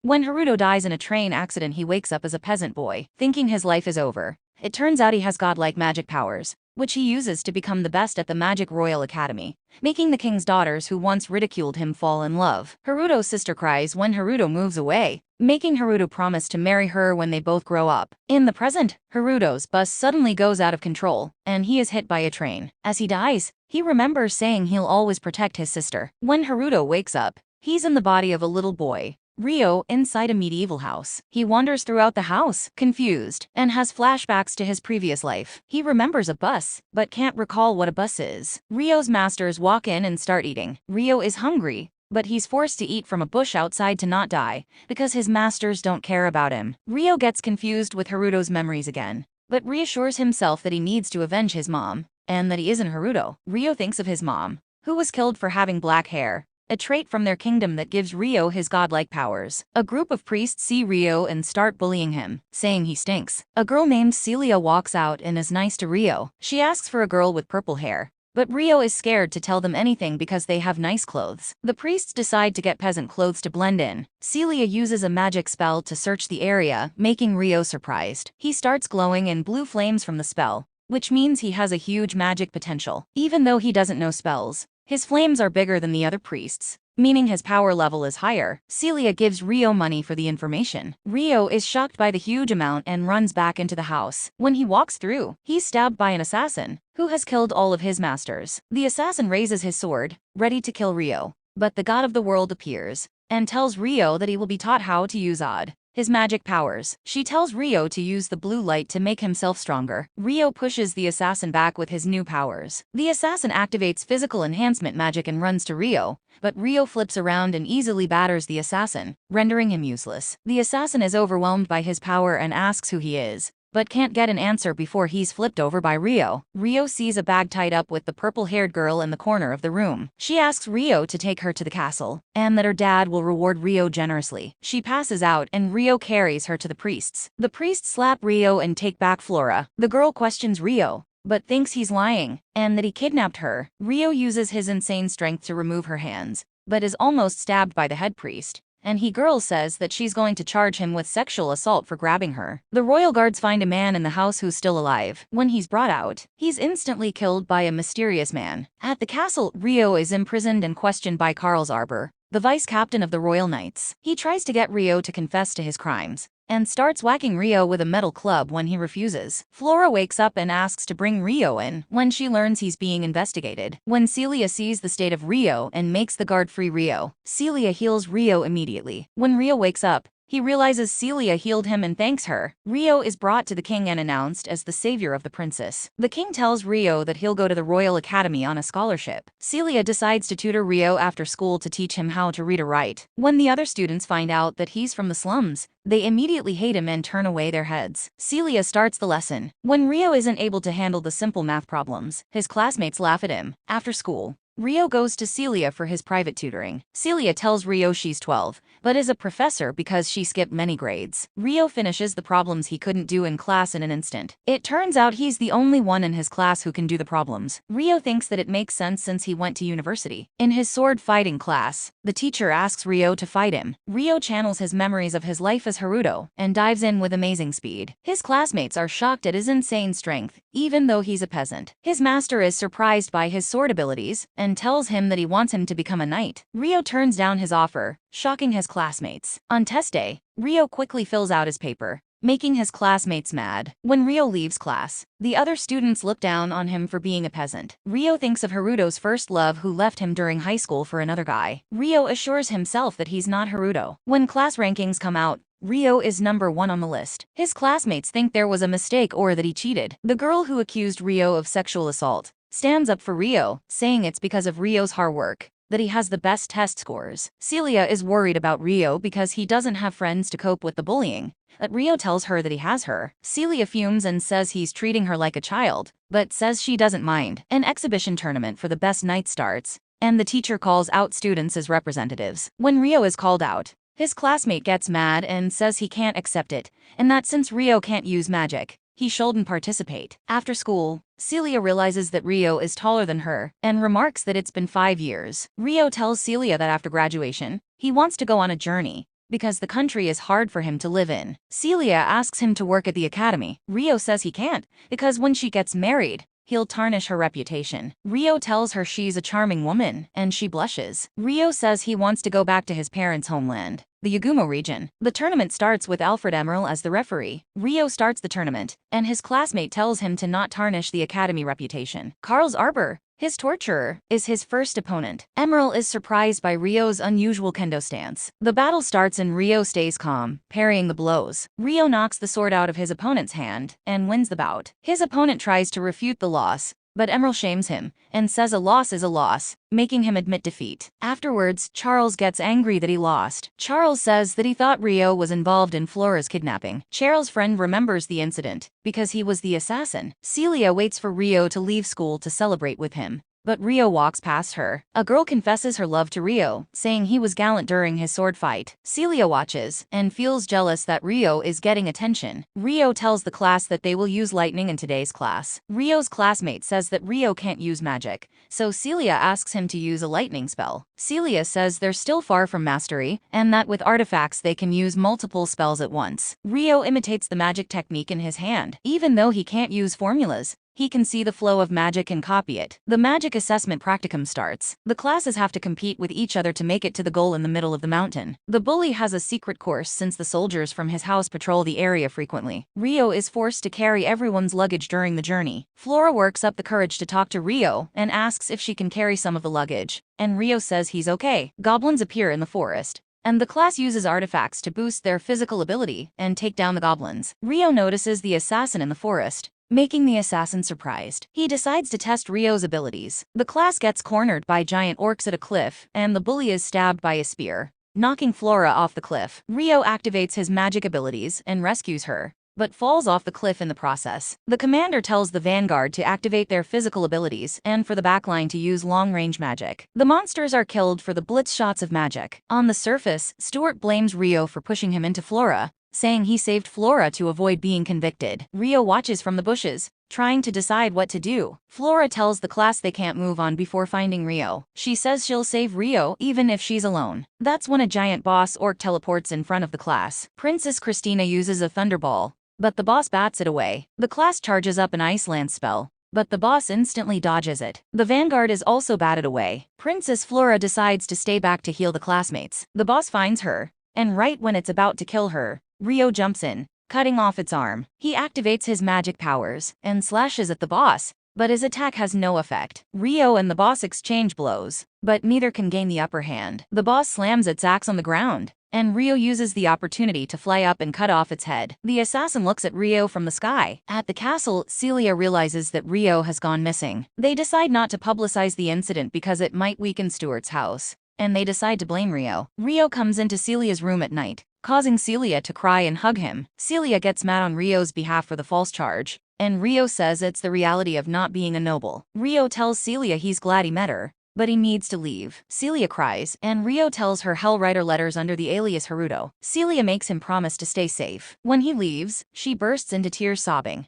When Haruto dies in a train accident, he wakes up as a peasant boy, thinking his life is over. It turns out he has godlike magic powers, which he uses to become the best at the Magic Royal Academy, making the king's daughters who once ridiculed him fall in love. Haruto's sister cries when Haruto moves away, making Haruto promise to marry her when they both grow up. In the present, Haruto's bus suddenly goes out of control, and he is hit by a train. As he dies, he remembers saying he'll always protect his sister. When Haruto wakes up, he's in the body of a little boy, Ryo, inside a medieval house. He wanders throughout the house, confused, and has flashbacks to his previous life. He remembers a bus, but can't recall what a bus is. Ryo's masters walk in and start eating. Ryo is hungry, but he's forced to eat from a bush outside to not die, because his masters don't care about him. Ryo gets confused with Haruto's memories again, but reassures himself that he needs to avenge his mom, and that he isn't Haruto. Ryo thinks of his mom, who was killed for having black hair, a trait from their kingdom that gives Ryo his godlike powers. A group of priests see Ryo and start bullying him, saying he stinks. A girl named Celia walks out and is nice to Ryo. She asks for a girl with purple hair, but Ryo is scared to tell them anything because they have nice clothes. The priests decide to get peasant clothes to blend in. Celia uses a magic spell to search the area, making Ryo surprised. He starts glowing in blue flames from the spell, which means he has a huge magic potential. Even though he doesn't know spells, his flames are bigger than the other priests, meaning his power level is higher. Celia gives Ryo money for the information. Ryo is shocked by the huge amount and runs back into the house. When he walks through, he's stabbed by an assassin, who has killed all of his masters. The assassin raises his sword, ready to kill Ryo, but the god of the world appears, and tells Ryo that he will be taught how to use his magic powers. She tells Ryo to use the blue light to make himself stronger. Ryo pushes the assassin back with his new powers. The assassin activates physical enhancement magic and runs to Ryo, but Ryo flips around and easily batters the assassin, rendering him useless. The assassin is overwhelmed by his power and asks who he is, but can't get an answer before he's flipped over by Ryo. Ryo sees a bag tied up with the purple-haired girl in the corner of the room. She asks Ryo to take her to the castle, and that her dad will reward Ryo generously. She passes out and Ryo carries her to the priests. The priests slap Ryo and take back Flora. The girl questions Ryo, but thinks he's lying, and that he kidnapped her. Ryo uses his insane strength to remove her hands, but is almost stabbed by the head priest, and girl says that she's going to charge him with sexual assault for grabbing her. The royal guards find a man in the house who's still alive. When he's brought out, he's instantly killed by a mysterious man. At the castle, Ryo is imprisoned and questioned by Arbor, the vice captain of the Royal Knights. He tries to get Ryo to confess to his crimes, and starts whacking Ryo with a metal club when he refuses. Flora wakes up and asks to bring Ryo in when she learns he's being investigated. When Celia sees the state of Ryo and makes the guard free Ryo, Celia heals Ryo immediately. When Ryo wakes up, he realizes Celia healed him and thanks her. Ryo is brought to the king and announced as the savior of the princess. The king tells Ryo that he'll go to the Royal Academy on a scholarship. Celia decides to tutor Ryo after school to teach him how to read or write. When the other students find out that he's from the slums, they immediately hate him and turn away their heads. Celia starts the lesson. When Ryo isn't able to handle the simple math problems, his classmates laugh at him. After school, Ryo goes to Celia for his private tutoring. Celia tells Ryo she's 12, but is a professor because she skipped many grades. Ryo finishes the problems he couldn't do in class in an instant. It turns out he's the only one in his class who can do the problems. Ryo thinks that it makes sense since he went to university. In his sword fighting class, the teacher asks Ryo to fight him. Ryo channels his memories of his life as Haruto and dives in with amazing speed. His classmates are shocked at his insane strength, even though he's a peasant. His master is surprised by his sword abilities and tells him that he wants him to become a knight. Ryo turns down his offer, shocking his classmates. On test day, Ryo quickly fills out his paper, making his classmates mad. When Ryo leaves class, the other students look down on him for being a peasant. Ryo thinks of Haruto's first love who left him during high school for another guy. Ryo assures himself that he's not Haruto. When class rankings come out, Ryo is number 1 on the list. His classmates think there was a mistake or that he cheated. The girl who accused Ryo of sexual assault stands up for Ryo, saying it's because of Ryo's hard work that he has the best test scores. Celia is worried about Ryo because he doesn't have friends to cope with the bullying, but Ryo tells her that he has her. Celia fumes and says he's treating her like a child, but says she doesn't mind. An exhibition tournament for the best knight starts, and the teacher calls out students as representatives. When Ryo is called out, his classmate gets mad and says he can't accept it, and that since Ryo can't use magic, he shouldn't participate. After school, Celia realizes that Ryo is taller than her and remarks that it's been 5 years. Ryo tells Celia that after graduation, he wants to go on a journey, because the country is hard for him to live in. Celia asks him to work at the academy. Rio says he can't, because when she gets married, he'll tarnish her reputation. Rio tells her she's a charming woman, and she blushes. Rio says he wants to go back to his parents' homeland, the Yagumo region. The tournament starts with Alfred Emerald as the referee. Rio starts the tournament, and his classmate tells him to not tarnish the academy reputation. Carl's Arbor, his torturer, is his first opponent. Emerald is surprised by Rio's unusual kendo stance. The battle starts and Rio stays calm, parrying the blows. Rio knocks the sword out of his opponent's hand and wins the bout. His opponent tries to refute the loss, but Emerald shames him and says a loss is a loss, making him admit defeat. Afterwards, Charles gets angry that he lost. Charles says that he thought Rio was involved in Flora's kidnapping. Charles' friend remembers the incident because he was the assassin. Celia waits for Rio to leave school to celebrate with him, but Rio walks past her. A girl confesses her love to Rio, saying he was gallant during his sword fight. Celia watches and feels jealous that Rio is getting attention. Rio tells the class that they will use lightning in today's class. Rio's classmate says that Rio can't use magic, so Celia asks him to use a lightning spell. Celia says they're still far from mastery, and that with artifacts they can use multiple spells at once. Rio imitates the magic technique in his hand. Even though he can't use formulas, he can see the flow of magic and copy it. The magic assessment practicum starts. The classes have to compete with each other to make it to the goal in the middle of the mountain. The bully has a secret course since the soldiers from his house patrol the area frequently. Rio is forced to carry everyone's luggage during the journey. Flora works up the courage to talk to Rio and asks if she can carry some of the luggage, and Rio says he's okay. Goblins appear in the forest, and the class uses artifacts to boost their physical ability and take down the goblins. Rio notices the assassin in the forest, making the assassin surprised. He decides to test Rio's abilities. The class gets cornered by giant orcs at a cliff, and the bully is stabbed by a spear, knocking Flora off the cliff. Rio activates his magic abilities and rescues her, but falls off the cliff in the process. The commander tells the vanguard to activate their physical abilities and for the backline to use long-range magic. The monsters are killed for the blitz shots of magic. On the surface, Stuart blames Rio for pushing him into Flora, saying he saved Flora to avoid being convicted. Rio watches from the bushes, trying to decide what to do. Flora tells the class they can't move on before finding Rio. She says she'll save Rio even if she's alone. That's when a giant boss orc teleports in front of the class. Princess Christina uses a thunderball, but the boss bats it away. The class charges up an Iceland spell, but the boss instantly dodges it. The vanguard is also batted away. Princess Flora decides to stay back to heal the classmates. The boss finds her, and right when it's about to kill her, Rio jumps in, cutting off its arm. He activates his magic powers and slashes at the boss, but his attack has no effect. Rio and the boss exchange blows, but neither can gain the upper hand. The boss slams its axe on the ground, and Rio uses the opportunity to fly up and cut off its head. The assassin looks at Rio from the sky. At the castle, Celia realizes that Rio has gone missing. They decide not to publicize the incident because it might weaken Stuart's house, and they decide to blame Rio. Rio comes into Celia's room at night, causing Celia to cry and hug him. Celia gets mad on Rio's behalf for the false charge, and Rio says it's the reality of not being a noble. Rio tells Celia he's glad he met her, but he needs to leave. Celia cries, and Rio tells her he'll write her letters under the alias Haruto. Celia makes him promise to stay safe. When he leaves, she bursts into tears sobbing.